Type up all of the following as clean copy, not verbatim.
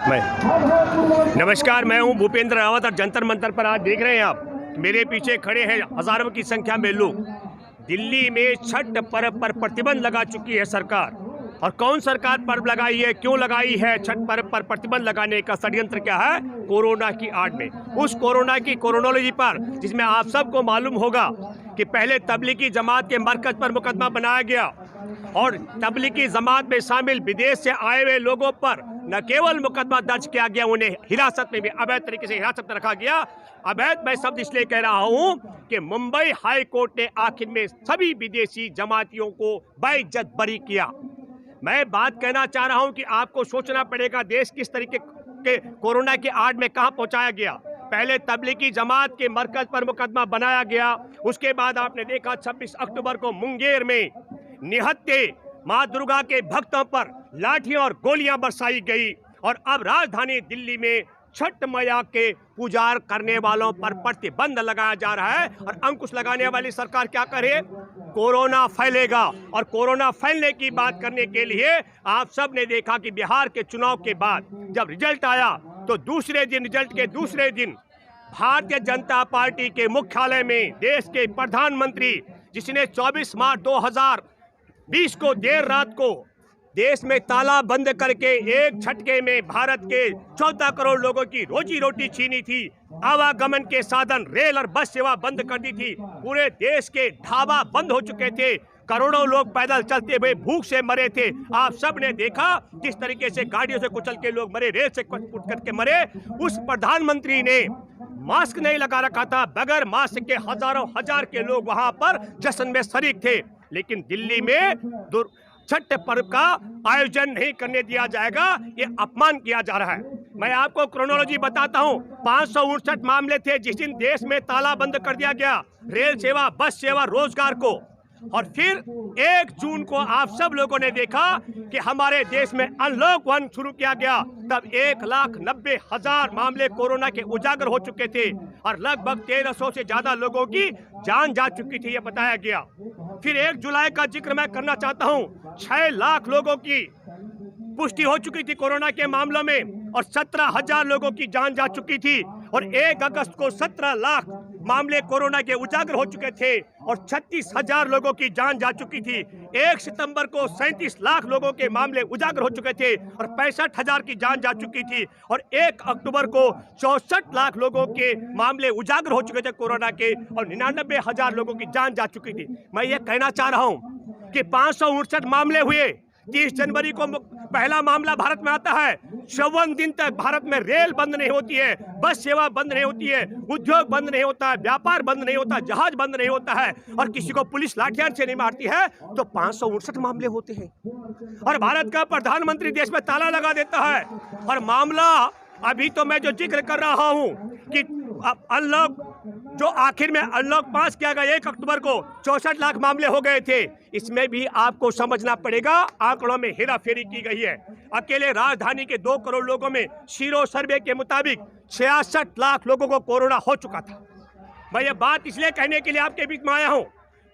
नमस्कार, मैं हूं भूपेंद्र रावत और जंतर मंतर पर आज देख रहे हैं आप मेरे पीछे खड़े हैं हजारों की संख्या में लोग। दिल्ली में छठ पर्व पर प्रतिबंध लगा चुकी है सरकार। और कौन सरकार पर्व लगाई है, क्यों लगाई है छठ पर्व पर प्रतिबंध लगाने का षड्यंत्र क्या है? कोरोना की आड़ में, उस कोरोना की क्रोनोलॉजी पर, जिसमें आप सबको मालूम होगा कि पहले तबलीगी जमात के मरकज पर मुकदमा बनाया गया और तबलीगी जमात में शामिल विदेश से आए हुए लोगों पर न केवल मुकदमा दर्ज किया गया, उन्हें हिरासत में भी अवैध तरीके से हिरासत में रखा गया। अवैध मैं शब्द इसलिए कह रहा हूं कि मुंबई हाई कोर्ट ने आखिर में सभी विदेशी जमातियों को बेइज्जत बरी किया। मैं बात कहना चाह रहा हूं कि आपको सोचना पड़ेगा देश किस तरीके के कोरोना की आड़ में कहां पहुंचाया गया। पहले तबलीगी जमात के मरकज पर मुकदमा बनाया गया, उसके बाद आपने देखा 26 अक्टूबर को मुंगेर में निहत्थे मां दुर्गा के भक्तों पर लाठियां और गोलियां बरसाई गई। और अब राजधानी दिल्ली में छठ मैया के पुजार करने वालों पर प्रतिबंध लगाया जा रहा है। और अंकुश लगाने वाली सरकार क्या करे? कोरोना फैलेगा। और कोरोना फैलने की बात करने के लिए आप सब ने देखा कि बिहार के चुनाव के बाद जब रिजल्ट आया तो रिजल्ट के दूसरे दिन भारतीय जनता पार्टी के मुख्यालय में देश के प्रधानमंत्री, जिसने 24 मार्च 2020 को देर रात को देश में ताला बंद करके एक झटके में भारत के 14 करोड़ लोगों की रोजी रोटी छीनी थी, आवागमन के साधन रेल और बस सेवा बंद कर दी थी, पूरे देश के ढाबा बंद हो चुके थे, करोड़ों लोग पैदल चलते हुए भूख से मरे थे। आप सब ने देखा किस तरीके से गाड़ियों से कुचल के लोग मरे, रेल से कुचल करके मरे। उस प्रधानमंत्री ने मास्क नहीं लगा रखा था, बगैर मास्क के हजारों हजार के लोग वहां पर जश्न में शरीक थे। लेकिन दिल्ली में छठ पर्व का आयोजन नहीं करने दिया जाएगा, ये अपमान किया जा रहा है। मैं आपको क्रोनोलॉजी बताता हूं। 559 मामले थे जिस दिन देश में ताला बंद कर दिया गया, रेल सेवा, बस सेवा, रोजगार को। और फिर 1 जून को आप सब लोगों ने देखा कि हमारे देश में अनलॉक 1 शुरू किया गया, तब 1,90,000 मामले कोरोना के उजागर हो चुके थे और लगभग 1300 से ज्यादा लोगों की जान जा चुकी थी, यह बताया गया। फिर 1 जुलाई का जिक्र मैं करना चाहता हूं। 6 लाख लोगों की पुष्टि हो चुकी थी कोरोना के मामलों में और 17,000 लोगों की जान जा चुकी थी। और 1 अगस्त को 17 लाख मामले कोरोना के उजागर हो चुके थे और 36,000 लोगों की जान जा चुकी थी। 1 सितंबर को 37 लाख लोगों के मामले उजागर हो चुके थे और 65,000 की जान जा चुकी थी। और 1 अक्टूबर को 64 लाख लोगों के मामले उजागर हो चुके थे कोरोना के और 99,000 लोगों की जान जा चुकी थी। मैं ये कहना चाह रहा हूँ कि 559 मामले हुए। 30 जनवरी को पहला मामला भारत में आता है। 54 दिन तक भारत में रेल बंद नहीं होती है, बस सेवा बंद नहीं होती है, उद्योग बंद नहीं होता है, व्यापार बंद नहीं होता, जहाज बंद नहीं होता है और किसी को पुलिस लाठियां से नहीं मारती है, तो 559 मामले होते हैं। और भारत का प्रधानमंत्री देश में ताला लगा देता है। और मामला अभी तो मैं जो जिक्र कर रहा हूं कि अनलॉक जो आखिर में अनलॉक 5 किया गया 1 अक्टूबर को 64 लाख मामले हो गए थे। इसमें भी आपको समझना पड़ेगा, आंकड़ों में हेराफेरी की गई है। अकेले राजधानी के 2 करोड़ लोगों में सीरो सर्वे के मुताबिक 66 लाख लोगों को कोरोना हो चुका था। मैं ये बात इसलिए कहने के लिए आपके बीच में आया हूं।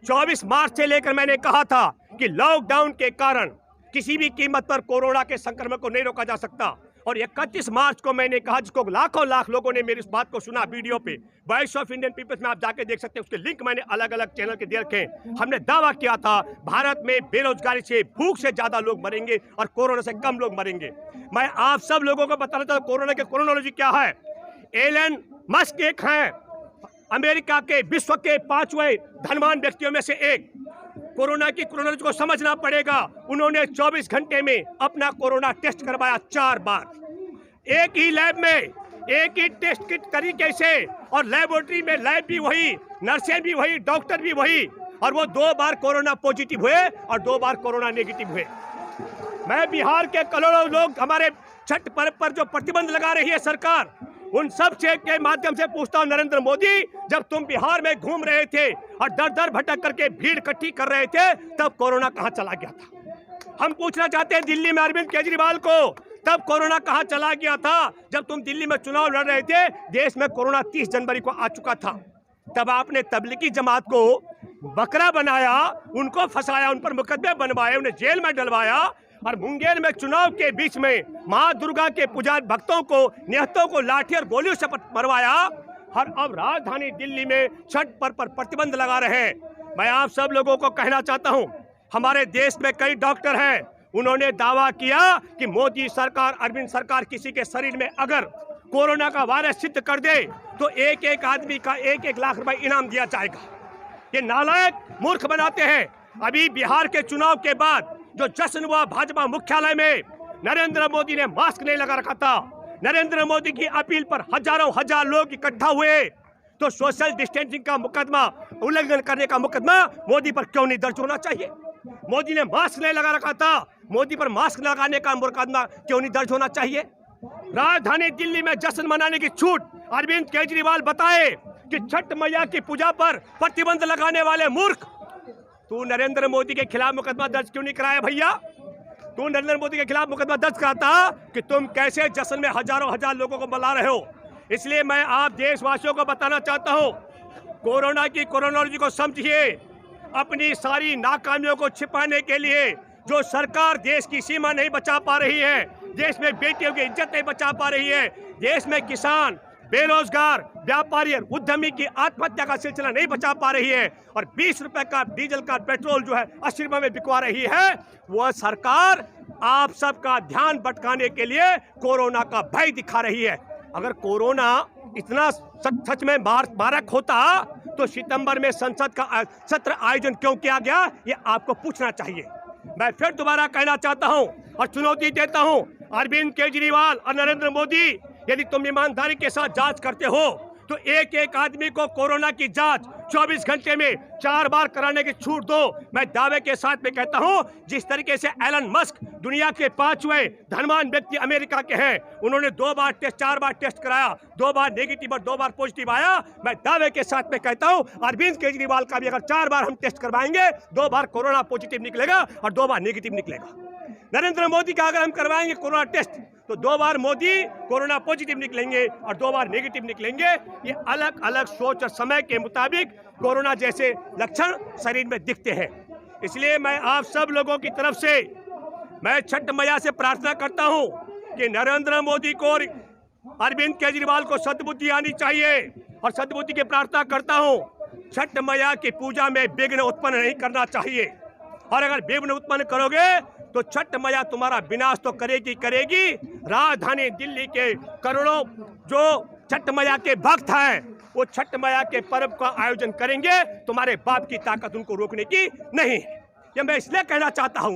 24 मार्च से लेकर मैंने कहा था कि लॉकडाउन के कारण किसी भी कीमत पर कोरोना के संक्रमण को नहीं रोका जा सकता। और 31 मार्च को मैंने कहा, जिसको लाखों लाख लोगों ने मेरी इस बात को सुना वीडियो पे, वॉइस ऑफ इंडियन पीपल्स में आप जाके देख सकते हैं, उसके लिंक मैंने अलग अलग चैनल के दे रखे हैं। हमने दावा किया था भारत में बेरोजगारी से, भूख से ज्यादा लोग मरेंगे और कोरोना से कम लोग मरेंगे। मैं आप सब लोगों को बताना चाहता हूं कोरोना के क्रोनोलॉजी क्या है। एलन मस्क एक हैं, अमेरिका के विश्व के 5वें धनवान व्यक्तियों में से एक। कोरोना की क्रोनोलॉजी को समझना पड़ेगा। उन्होंने 24 घंटे में अपना कोरोना टेस्ट करवाया 4 बार, एक ही लैब में, एक ही टेस्ट किट तरीके से, और लेबोरेटरी में लैब भी वही, नर्सें भी वही, डॉक्टर भी वही, और वो 2 बार कोरोना पॉजिटिव हुए और 2 बार कोरोना नेगेटिव हुए। मैं बिहार के करोड़ों लोग हमारे छठ पर्व पर जो प्रतिबंध लगा रही है सरकार, उन सब से के माध्यम से पूछता हूं, नरेंद्र मोदी, जब तुम बिहार में घूम रहे थे और दर दर भटक करके भीड़ इकट्ठी कर रहे थे, तब कोरोना कहां चला गया था? हम पूछना चाहते हैं दिल्ली में अरविंद केजरीवाल को, तब कोरोना कहां चला गया था? जब तुम दिल्ली में चुनाव लड़ रहे थे, देश में कोरोना 30 जनवरी को आ चुका था। तब आपने तबलीगी जमात को बकरा बनाया, उनको फंसाया, उन पर मुकदमे बनवाए, उन्हें जेल में डलवाया और मुंगेर में चुनाव के बीच में मां दुर्गा के पूजा भक्तों को, निहतों को लाठी और गोलियों से मरवाया, और अब राजधानी दिल्ली में छठ पर्व पर प्रतिबंध लगा रहे हैं। मैं आप सब लोगों को कहना चाहता हूं, हमारे देश में कई डॉक्टर हैं, उन्होंने दावा किया कि मोदी सरकार, अरविंद सरकार किसी के शरीर में अगर कोरोना का वायरस सिद्ध कर दे तो एक एक आदमी का 1-1 लाख रुपए इनाम दिया जाएगा। ये नालायक मूर्ख बनाते हैं। अभी बिहार के चुनाव के बाद जो जश्न हुआ भाजपा मुख्यालय में, नरेंद्र मोदी ने मास्क नहीं लगा रखा था, नरेंद्र मोदी की अपील पर हजारों हजार लोग इकट्ठा हुए, तो सोशल डिस्टेंसिंग का मुकदमा, उल्लंघन करने का मुकदमा मोदी पर क्यों नहीं दर्ज होना चाहिए? मोदी ने मास्क नहीं लगा रखा था, मोदी पर मास्क लगाने का मुकदमा क्यों नहीं दर्ज होना चाहिए? राजधानी दिल्ली में जश्न मनाने की छूट, अरविंद केजरीवाल बताए कि छठ मैया की पूजा पर प्रतिबंध लगाने वाले मूर्ख। तू नरेंद्र मोदी के खिलाफ मुकदमा दर्ज क्यों नहीं कराया भैया? तू नरेंद्र मोदी के खिलाफ मुकदमा दर्ज कराता कि तुम कैसे जश्न में हजारों हजार लोगों को बुला रहे हो। इसलिए मैं आप देशवासियों को बताना चाहता हूं, कोरोना की कोरोनोलॉजी को समझिए। अपनी सारी नाकामियों को छिपाने के लिए जो सरकार देश की सीमा नहीं बचा पा रही है, देश में बेटियों की इज्जत नहीं बचा पा रही है, देश में किसान, बेरोजगार, व्यापारी और उद्यमी की आत्महत्या का सिलसिला नहीं बचा पा रही है, और 20 रुपए का डीजल का पेट्रोल जो है 80 रुपए में बिकवा रही है, वह सरकार आप सबका ध्यान भटकाने के लिए कोरोना का भय दिखा रही है। अगर कोरोना इतना सच में मारक होता तो सितंबर में संसद का सत्र आयोजन क्यों किया गया, ये आपको पूछना चाहिए। मैं फिर दोबारा कहना चाहता हूं और चुनौती देता हूं, अरविंद केजरीवाल और नरेंद्र मोदी, यदि तुम ईमानदारी के साथ जांच करते हो तो एक एक आदमी को कोरोना की जांच 24 घंटे में 4 बार कराने की छूट दो। मैं दावे के साथ में कहता हूं, जिस तरीके से एलन मस्क दुनिया के 5वें धनवान व्यक्ति अमेरिका के हैं, उन्होंने 2 बार टेस्ट, 4 बार टेस्ट कराया, 2 बार नेगेटिव और 2 बार पॉजिटिव आया। मैं दावे के साथ में कहता हूं, अरविंद केजरीवाल का भी अगर 4 बार हम टेस्ट करवाएंगे, 2 बार कोरोना पॉजिटिव निकलेगा और 2 बार नेगेटिव निकलेगा। नरेंद्र मोदी का अगर हम करवाएंगे कोरोना टेस्ट तो 2 बार मोदी कोरोना पॉजिटिव निकलेंगे और 2 बार नेगेटिव निकलेंगे। ये अलग अलग सोच और समय के मुताबिक कोरोना जैसे लक्षण शरीर में दिखते हैं। इसलिए मैं आप सब लोगों की तरफ से मैं छठ मैया से प्रार्थना करता हूं कि नरेंद्र मोदी को और अरविंद केजरीवाल को सद्बुद्धि आनी चाहिए, और सद्बुद्धि की प्रार्थना करता हूं, छठ मैया की पूजा में विघ्न उत्पन्न नहीं करना चाहिए, और अगर विघ्न उत्पन्न करोगे तो छठ मैया तुम्हारा विनाश तो करेगी। राजधानी दिल्ली के करोड़ों जो छठ मैया के भक्त हैं, वो छठ मैया के पर्व का आयोजन करेंगे, तुम्हारे बाप की ताकत उनको रोकने की नहीं है। ये मैं इसलिए कहना चाहता हूं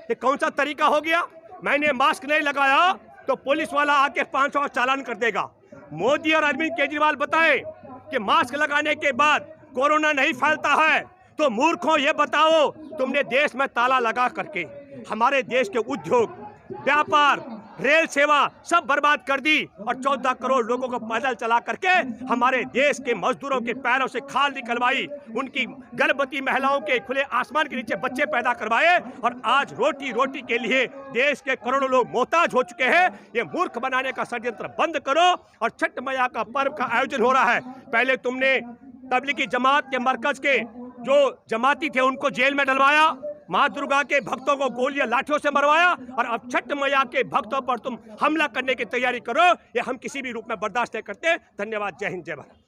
कि कौन सा तरीका हो गया, मैंने मास्क नहीं लगाया तो पुलिस वाला आके 500 चालान कर देगा। मोदी और अरविंद केजरीवाल बताए कि मास्क लगाने के बाद कोरोना नहीं फैलता है, तो मूर्खों ये बताओ, तुमने देश में ताला लगा करके हमारे देश के उद्योग, व्यापार, रेल सेवा सब बर्बाद कर दी, और 14 करोड़ लोगों को पैदल चला करके हमारे देश के मजदूरों के पैरों से खाल निकलवाई, उनकी गर्भवती महिलाओं के खुले आसमान के नीचे बच्चे पैदा करवाए, और आज रोटी रोटी के लिए देश के करोड़ों लोग मोहताज हो चुके हैं। ये मूर्ख बनाने का षड्यंत्र बंद करो, और छठ मैया का पर्व का आयोजन हो रहा है। पहले तुमने तबलीगी जमात के मरकज के जो जमाती थे उनको जेल में डलवाया, माँ दुर्गा के भक्तों को गोलियां लाठियों से मरवाया, और अब छठ मैया के भक्तों पर तुम हमला करने की तैयारी करो। ये हम किसी भी रूप में बर्दाश्त नहीं करते। धन्यवाद। जय हिंद, जय भारत।